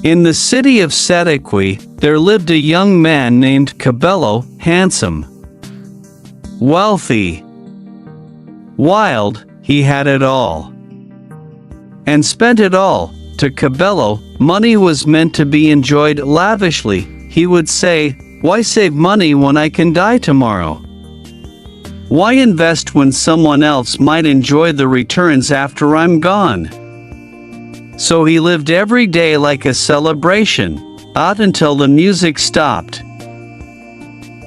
In the city of Setekwe, there lived a young man named Kabelo, handsome, wealthy, wild. He had it all, and spent it all. To Kabelo, money was meant to be enjoyed lavishly. He would say, "Why save money when I can die tomorrow? Why invest when someone else might enjoy the returns after I'm gone?" So he lived every day like a celebration, out until the music stopped.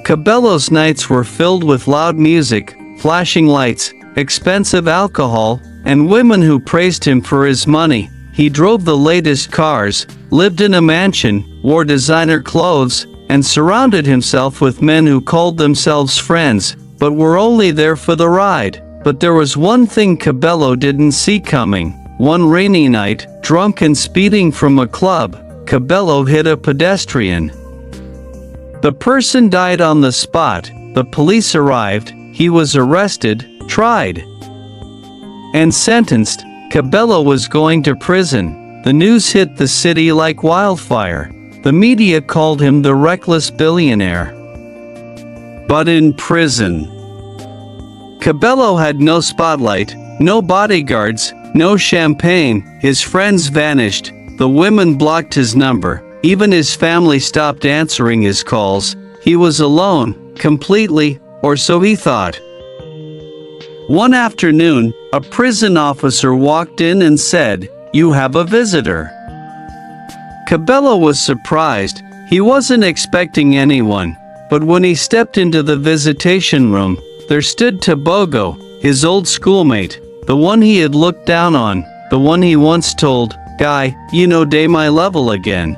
Kabelo's nights were filled with loud music, flashing lights, expensive alcohol, and women who praised him for his money. He drove the latest cars, lived in a mansion, wore designer clothes, and surrounded himself with men who called themselves friends, but were only there for the ride. But there was one thing Kabelo didn't see coming. One rainy night, drunk and speeding from a club, Kabelo hit a pedestrian. The person died on the spot. The police arrived. He was arrested, tried, and sentenced. Kabelo was going to prison. The news hit the city like wildfire. The media called him the reckless billionaire. But in prison, Kabelo had no spotlight, no bodyguards, no champagne. His friends vanished. The women blocked his number. Even his family stopped answering his calls. He was alone, completely, or so he thought. One afternoon, a prison officer walked in and said, "You have a visitor." Kabelo was surprised. He wasn't expecting anyone. But when he stepped into the visitation room, there stood Tabogo, his old schoolmate, the one he had looked down on, the one he once told, "Guy, you know day my level again."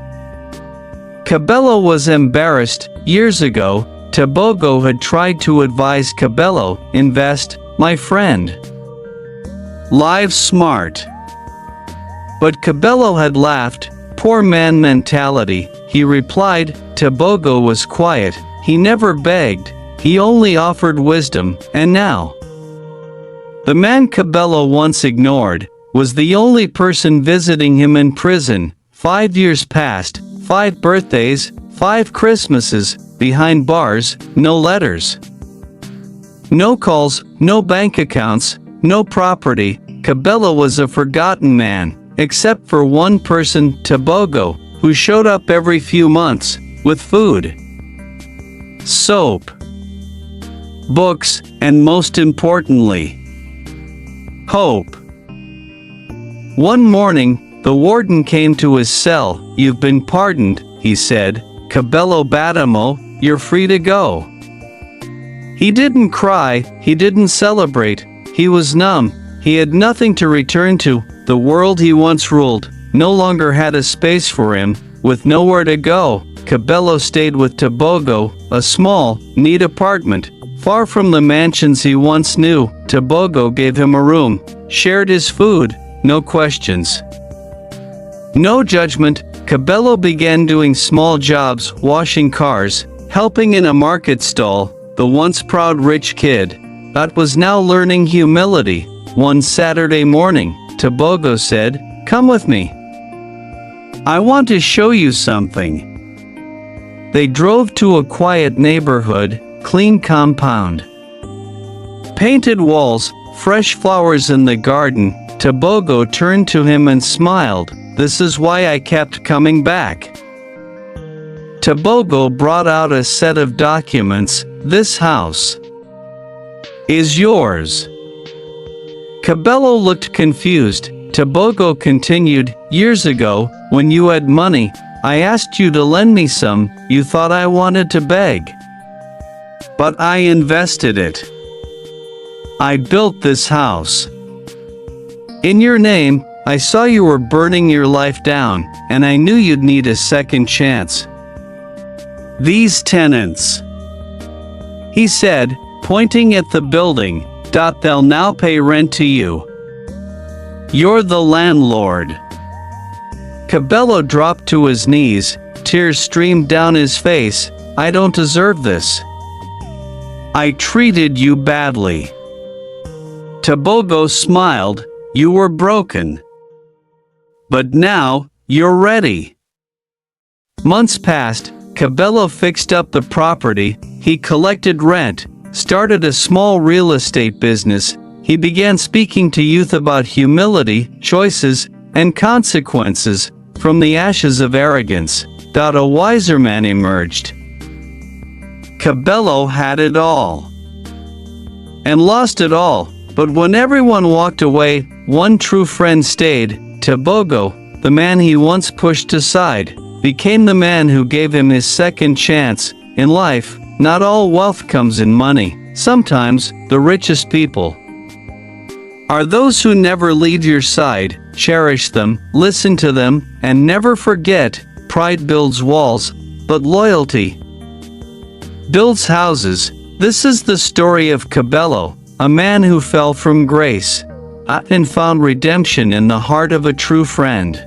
Kabelo was embarrassed. Years ago, Tabogo had tried to advise Kabelo, "Invest, my friend. Live smart." But Kabelo had laughed. "Poor man mentality," he replied. Tabogo was quiet. He never begged. He only offered wisdom. And now, the man Kabelo once ignored was the only person visiting him in prison. 5 years passed, 5 birthdays, 5 Christmases, behind bars, no letters, no calls, no bank accounts, no property. Kabelo was a forgotten man, except for one person, Tabogo, who showed up every few months, with food, soap, books, and most importantly, hope. One morning, the warden came to his cell. "You've been pardoned," he said. Kabelo Badamo, "You're free to go." He didn't cry, he didn't celebrate. He was numb. He had nothing to return to. The world he once ruled no longer had a space for him. With nowhere to go, Kabelo stayed with Tabogo, a small, neat apartment, far from the mansions he once knew. Tabogo gave him a room, shared his food, no questions, no judgment. Kabelo began doing small jobs, washing cars, helping in a market stall. The once proud rich kid that was now learning humility. One Saturday morning, Tabogo said, "Come with me. I want to show you something." They drove to a quiet neighborhood, clean compound, painted walls, fresh flowers in the garden. Tabogo turned to him and smiled. "This is why I kept coming back." Tabogo brought out a set of documents. "This house is yours." Kabelo looked confused. Tabogo continued, "Years ago, when you had money, I asked you to lend me some. You thought I wanted to beg. But I invested it. I built this house in your name. I saw you were burning your life down, and I knew you'd need a second chance. These tenants," he said, pointing at the building, "they'll now pay rent to you. You're the landlord." Kabelo dropped to his knees. Tears streamed down his face. "I don't deserve this. I treated you badly." Tabogo smiled. "You were broken. But now, you're ready." Months passed, Kabelo fixed up the property, he collected rent, started a small real estate business. He began speaking to youth about humility, choices, and consequences. From the ashes of arrogance, a wiser man emerged. Kabelo had it all and lost it all, but when everyone walked away, one true friend stayed. Tebogo, the man he once pushed aside, became the man who gave him his second chance. In life, not all wealth comes in money. Sometimes, the richest people are those who never leave your side. Cherish them, listen to them, and never forget. Pride builds walls, but loyalty builds houses. This is the story of Kabelo, a man who fell from grace and found redemption in the heart of a true friend.